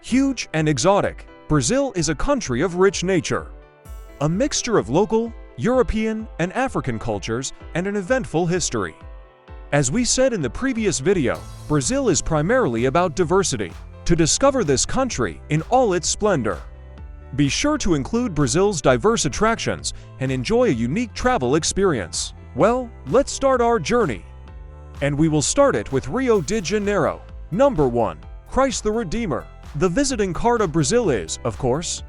Huge and exotic, Brazil is a country of rich nature. A mixture of local, European, and African cultures and an eventful history. As we said in the previous video, Brazil is primarily about diversity. To discover this country in all its splendor, be sure to include Brazil's diverse attractions and enjoy a unique travel experience. Well, let's start our journey. And we will start it with Rio de Janeiro. Number 1. Christ the Redeemer. The visiting card of Brazil is, of course,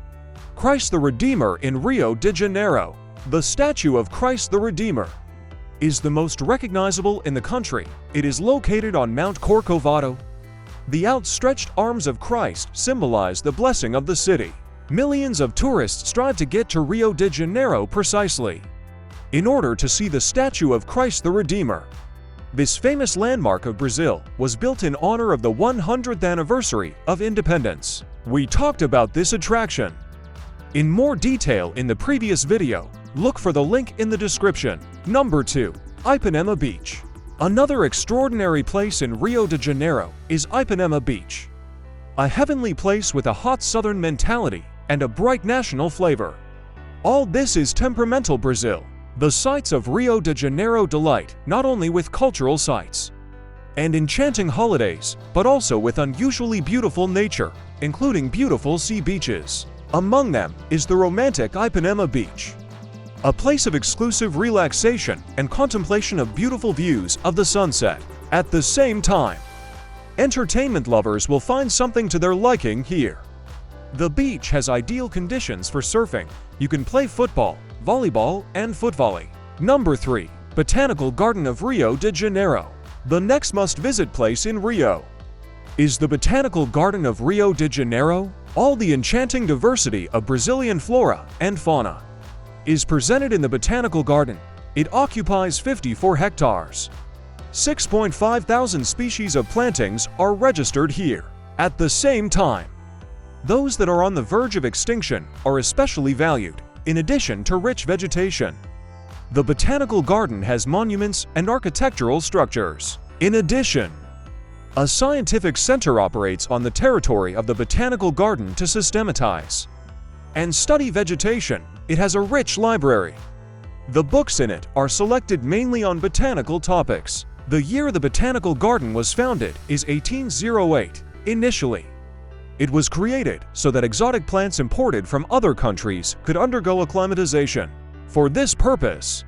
Christ the Redeemer in Rio de Janeiro. The statue of Christ the Redeemer is the most recognizable in the country. It is located on Mount Corcovado. The outstretched arms of Christ symbolize the blessing of the city. Millions of tourists strive to get to Rio de Janeiro precisely in order to see the statue of Christ the Redeemer. This famous landmark of Brazil was built in honor of the 100th anniversary of independence. We talked about this attraction in more detail in the previous video. Look for the link in the description. Number 2. Ipanema Beach. Another extraordinary place in Rio de Janeiro is Ipanema Beach. A heavenly place with a hot southern mentality and a bright national flavor. All this is temperamental Brazil. The sights of Rio de Janeiro delight not only with cultural sights and enchanting holidays, but also with unusually beautiful nature, including beautiful sea beaches. Among them is the romantic Ipanema Beach, a place of exclusive relaxation and contemplation of beautiful views of the sunset. At the same time, entertainment lovers will find something to their liking here. The beach has ideal conditions for surfing. You can play football, volleyball, and foot volley. Number 3. Botanical Garden of Rio de Janeiro. The next must-visit place in Rio is the Botanical Garden of Rio de Janeiro. All the enchanting diversity of Brazilian flora and fauna is presented in the Botanical Garden. It occupies 54 hectares. 6.5 thousand species of plantings are registered here. At the same time, those that are on the verge of extinction are especially valued. In addition to rich vegetation, the Botanical Garden has monuments and architectural structures. In addition, a scientific center operates on the territory of the Botanical Garden to systematize and study vegetation. It has a rich library. The books in it are selected mainly on botanical topics. The year the Botanical Garden was founded is 1808. Initially, it was created so that exotic plants imported from other countries could undergo acclimatization. For this purpose,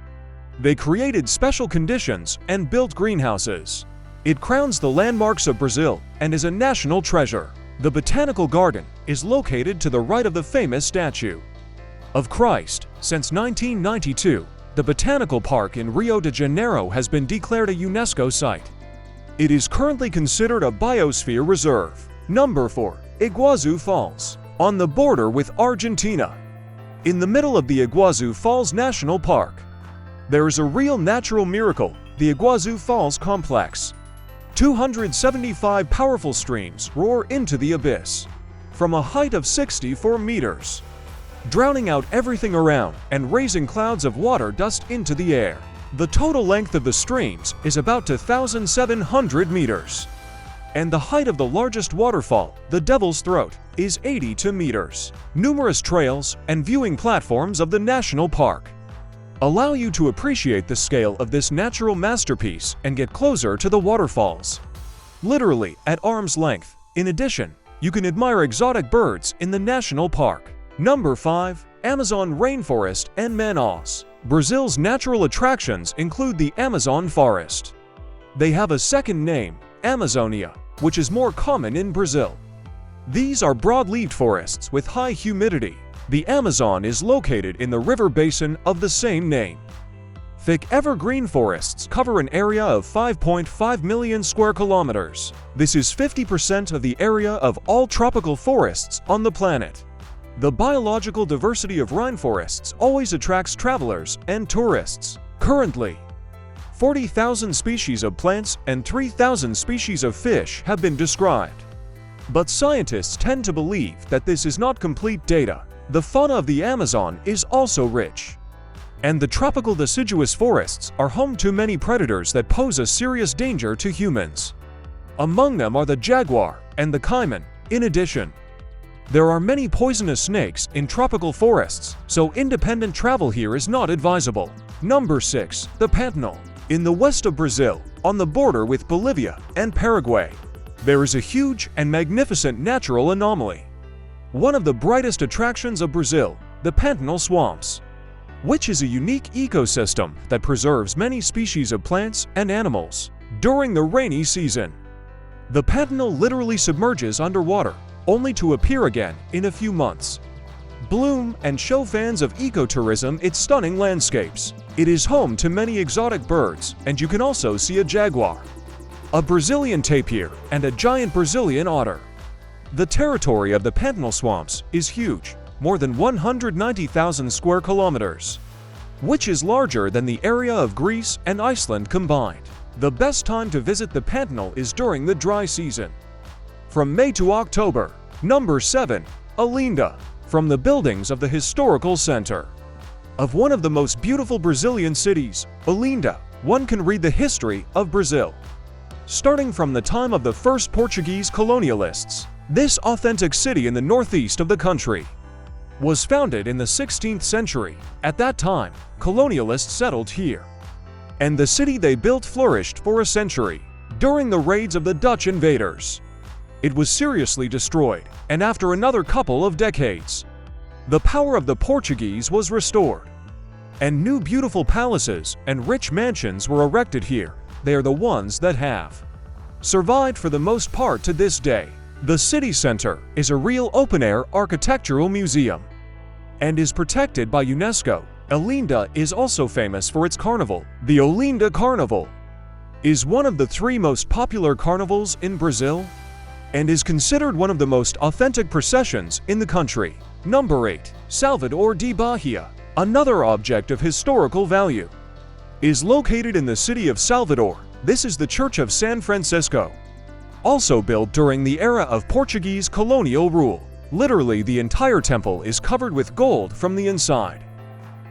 they created special conditions and built greenhouses. It crowns the landmarks of Brazil and is a national treasure. The Botanical Garden is located to the right of the famous statue of Christ. Since 1992, the Botanical Park in Rio de Janeiro has been declared a UNESCO site. It is currently considered a biosphere reserve. Number 4. Iguazu Falls. On the border with Argentina, in the middle of the Iguazu Falls National Park, there is a real natural miracle, the Iguazu Falls Complex. 275 powerful streams roar into the abyss from a height of 64 meters, drowning out everything around and raising clouds of water dust into the air. The total length of the streams is about 2,700 meters. And the height of the largest waterfall, the Devil's Throat, is 82 meters. Numerous trails and viewing platforms of the national park allow you to appreciate the scale of this natural masterpiece and get closer to the waterfalls, literally at arm's length. In addition, you can admire exotic birds in the national park. Number 5. Amazon Rainforest and Manaus. Brazil's natural attractions include the Amazon forest. They have a second name, Amazonia, which is more common in Brazil. These are broad-leaved forests with high humidity. The Amazon is located in the river basin of the same name. Thick evergreen forests cover an area of 5.5 million square kilometers. This is 50% of the area of all tropical forests on the planet. The biological diversity of rainforests always attracts travelers and tourists. Currently, 40,000 species of plants and 3,000 species of fish have been described. But scientists tend to believe that this is not complete data. The fauna of the Amazon is also rich, and the tropical deciduous forests are home to many predators that pose a serious danger to humans. Among them are the jaguar and the caiman. In addition, There are many poisonous snakes in tropical forests, so independent travel here is not advisable. Number 6. The Pantanal. In the west of Brazil, on the border with Bolivia and Paraguay, there is a huge and magnificent natural anomaly. One of the brightest attractions of Brazil, the Pantanal swamps, which is a unique ecosystem that preserves many species of plants and animals during the rainy season. The Pantanal literally submerges underwater, only to appear again in a few months. Bloom and show fans of ecotourism its stunning landscapes. It is home to many exotic birds, and you can also see a jaguar, a Brazilian tapir, and a giant Brazilian otter. The territory of the Pantanal swamps is huge, more than 190,000 square kilometers, which is larger than the area of Greece and Iceland combined. The best time to visit the Pantanal is during the dry season, from May to October. Number 7. Olinda. From the buildings of the historical center of one of the most beautiful Brazilian cities, Olinda, one can read the history of Brazil. Starting from the time of the first Portuguese colonialists, this authentic city in the northeast of the country was founded in the 16th century. At that time, colonialists settled here, and the city they built flourished for a century. During the raids of the Dutch invaders, it was seriously destroyed, and after another couple of decades, the power of the Portuguese was restored, and new beautiful palaces and rich mansions were erected here. They are the ones that have survived for the most part to this day. The city center is a real open-air architectural museum and is protected by UNESCO. Olinda is also famous for its carnival. The Olinda Carnival is one of the 3 most popular carnivals in Brazil and is considered one of the most authentic processions in the country. Number 8. Salvador de Bahia. Another object of historical value is located in the city of Salvador. This is the Church of San Francisco, also built during the era of Portuguese colonial rule. Literally, the entire temple is covered with gold from the inside.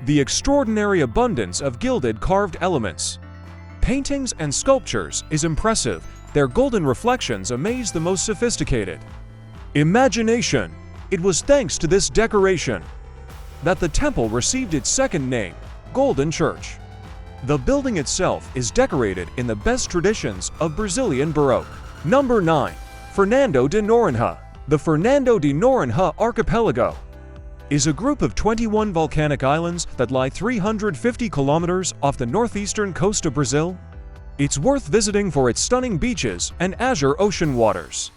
The extraordinary abundance of gilded carved elements, paintings, and sculptures is impressive. Their golden reflections amaze the most sophisticated imagination. It was thanks to this decoration that the temple received its second name, Golden Church. The building itself is decorated in the best traditions of Brazilian Baroque. Number 9. Fernando de Noronha. The Fernando de Noronha archipelago is a group of 21 volcanic islands that lie 350 kilometers off the northeastern coast of Brazil. It's worth visiting for its stunning beaches and azure ocean waters,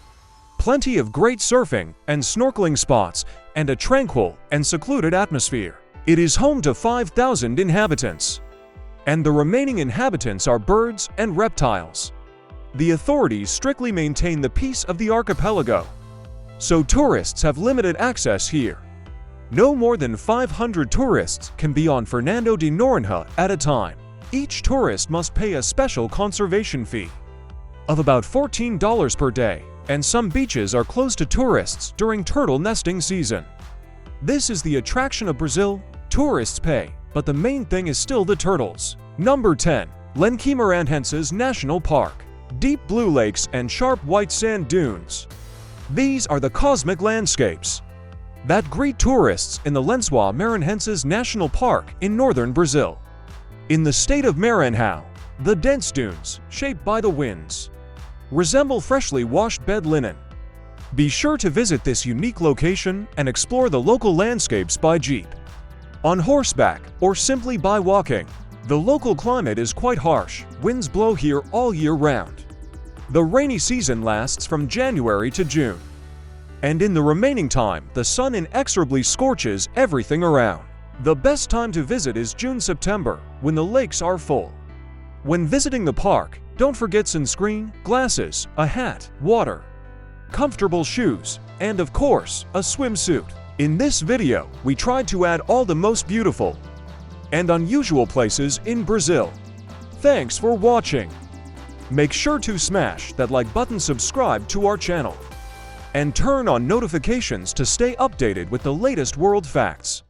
plenty of great surfing and snorkeling spots, and a tranquil and secluded atmosphere. It is home to 5,000 inhabitants, and the remaining inhabitants are birds and reptiles. The authorities strictly maintain the peace of the archipelago, so tourists have limited access here. No more than 500 tourists can be on Fernando de Noronha at a time. Each tourist must pay a special conservation fee of about $14 per day, and some beaches are closed to tourists during turtle nesting season. This is the attraction of Brazil. Tourists pay, but the main thing is still the turtles. Number 10. Lençóis Maranhenses National Park. Deep blue lakes and sharp white sand dunes. These are the cosmic landscapes that greet tourists in the Lençóis Maranhenses National Park in northern Brazil. In the state of Maranhão, the dense dunes, shaped by the winds, resemble freshly washed bed linen. Be sure to visit this unique location and explore the local landscapes by jeep, on horseback, or simply by walking. The local climate is quite harsh. Winds blow here all year round. The rainy season lasts from January to June, and in the remaining time, the sun inexorably scorches everything around. The best time to visit is June-September, when the lakes are full. When visiting the park, don't forget sunscreen, glasses, a hat, water, comfortable shoes, and of course, a swimsuit. In this video, we tried to add all the most beautiful and unusual places in Brazil. Thanks for watching. Make sure to smash that like button, subscribe to our channel, and turn on notifications to stay updated with the latest world facts.